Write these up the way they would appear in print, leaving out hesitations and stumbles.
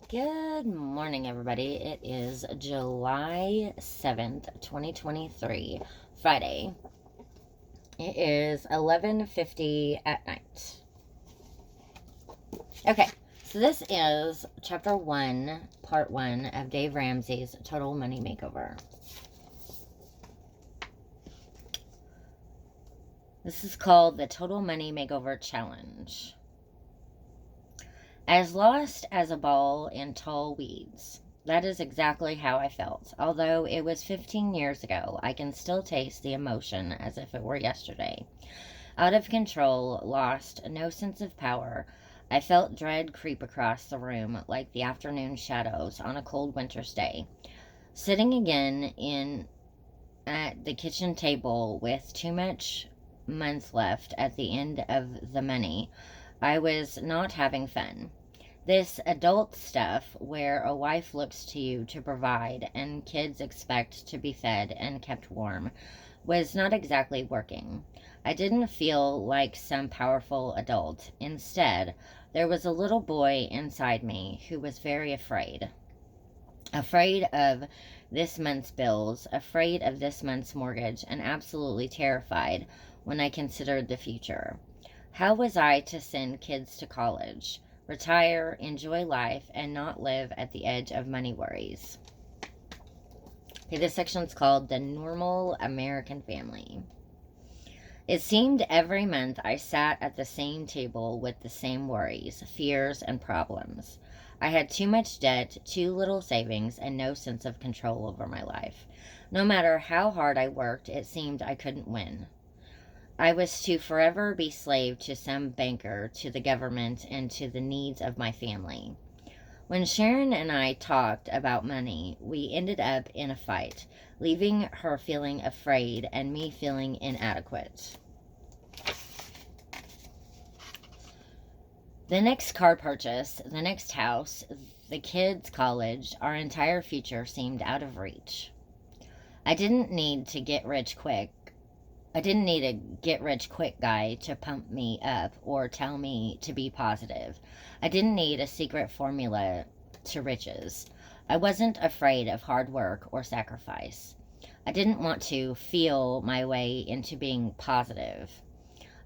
Good morning, everybody. It is July 7th, 2023, Friday. It is 11:50 at night. Okay, so this is chapter 1, part 1 of Dave Ramsey's Total Money Makeover. This is called the Total Money Makeover Challenge. As lost as a ball in tall weeds. That is exactly how I felt. Although it was 15 years ago, I can still taste the emotion as if it were yesterday. Out of control, lost, no sense of power. I felt dread creep across the room like the afternoon shadows on a cold winter's day. Sitting again in at the kitchen table with too much months left at the end of the money, I was not having fun. This adult stuff where a wife looks to you to provide and kids expect to be fed and kept warm was not exactly working. I didn't feel like some powerful adult. Instead, there was a little boy inside me who was very afraid. Afraid of this month's bills, afraid of this month's mortgage, and absolutely terrified when I considered the future. How was I to send kids to college, retire, enjoy life, and not live at the edge of money worries? Okay, this section's called The Normal American Family. It seemed every month I sat at the same table with the same worries, fears, and problems. I had too much debt, too little savings, and no sense of control over my life. No matter how hard I worked, it seemed I couldn't win. I was to forever be slave to some banker, to the government, and to the needs of my family. When Sharon and I talked about money, we ended up in a fight, leaving her feeling afraid and me feeling inadequate. The next car purchase, the next house, the kids' college, our entire future seemed out of reach. I didn't need to get rich quick. I didn't need a get rich quick guy to pump me up or tell me to be positive. I didn't need a secret formula to riches. I wasn't afraid of hard work or sacrifice. I didn't want to feel my way into being positive.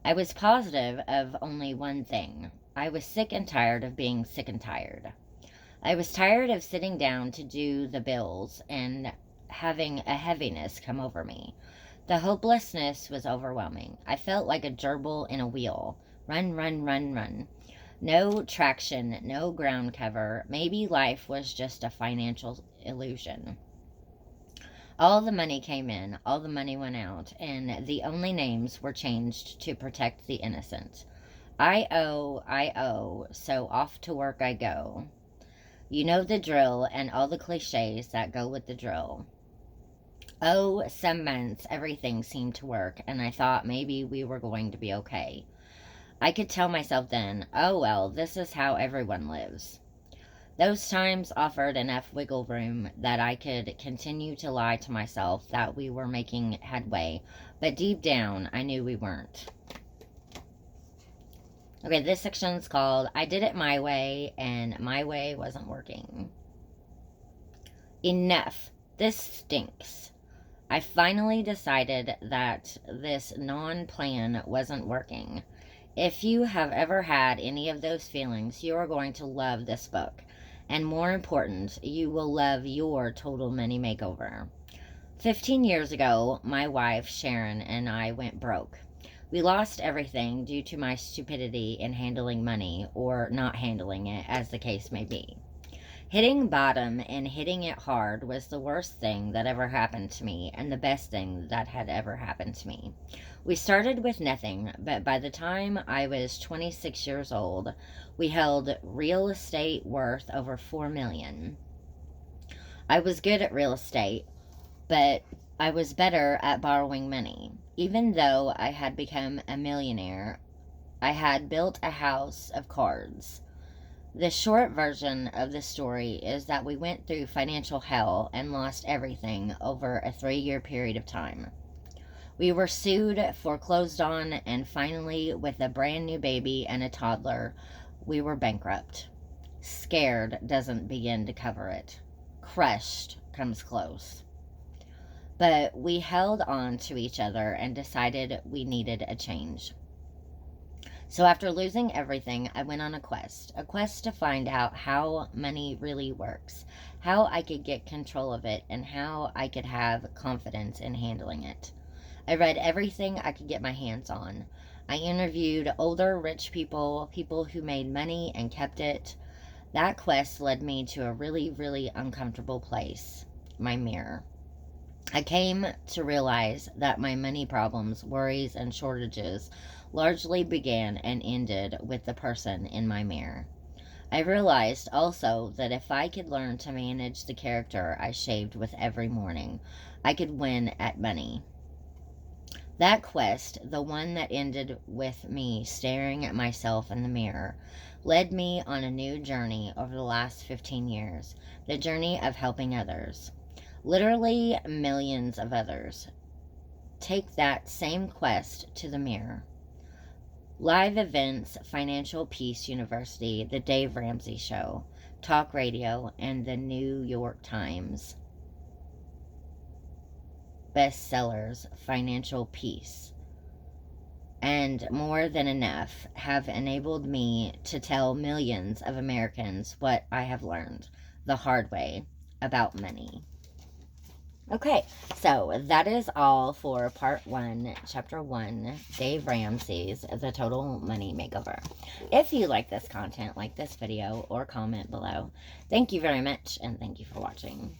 I was positive of only one thing. I was sick and tired of being sick and tired. I was tired of sitting down to do the bills and having a heaviness come over me. The hopelessness was overwhelming. I felt like a gerbil in a wheel. Run, run, run, run. No traction, no ground cover. Maybe life was just a financial illusion. All the money came in, all the money went out, and the only names were changed to protect the innocent. I owe, so off to work I go. You know the drill and all the cliches that go with the drill. Oh, some months everything seemed to work, and I thought maybe we were going to be okay. I could tell myself then, oh well, this is how everyone lives. Those times offered enough wiggle room that I could continue to lie to myself that we were making headway, but deep down I knew we weren't. Okay, this section's called I Did It My Way and My Way Wasn't Working. Enough. This stinks. I finally decided that this non-plan wasn't working. If you have ever had any of those feelings, you are going to love this book. And more important, you will love your Total Money Makeover. 15 years ago, my wife, Sharon, and I went broke. We lost everything due to my stupidity in handling money, or not handling it, as the case may be. Hitting bottom and hitting it hard was the worst thing that ever happened to me and the best thing that had ever happened to me. We started with nothing, but by the time I was 26 years old, we held real estate worth over $4 million. I was good at real estate, but I was better at borrowing money. Even though I had become a millionaire, I had built a house of cards. The short version of the story is that we went through financial hell and lost everything over a 3-year period of time. We were sued, foreclosed on, and finally, with a brand new baby and a toddler, we were bankrupt. Scared doesn't begin to cover it. Crushed comes close. But we held on to each other and decided we needed a change. So after losing everything, I went on a quest to find out how money really works, how I could get control of it, and how I could have confidence in handling it. I read everything I could get my hands on. I interviewed older rich people, people who made money and kept it. That quest led me to a really, really uncomfortable place, my mirror. I came to realize that my money problems, worries, and shortages largely began and ended with the person in my mirror. I realized also that if I could learn to manage the character I shaved with every morning, I could win at money. That quest, the one that ended with me staring at myself in the mirror, led me on a new journey over the last 15 years, the journey of helping others. Literally millions of others. Take that same quest to the mirror. Live events, Financial Peace University, The Dave Ramsey Show, talk radio, and the New York Times. Bestsellers, Financial Peace, and More Than Enough have enabled me to tell millions of Americans what I have learned the hard way about money. Okay, so that is all for part 1, chapter 1, Dave Ramsey's The Total Money Makeover. If you like this content, like this video, or comment below. Thank you very much, and thank you for watching.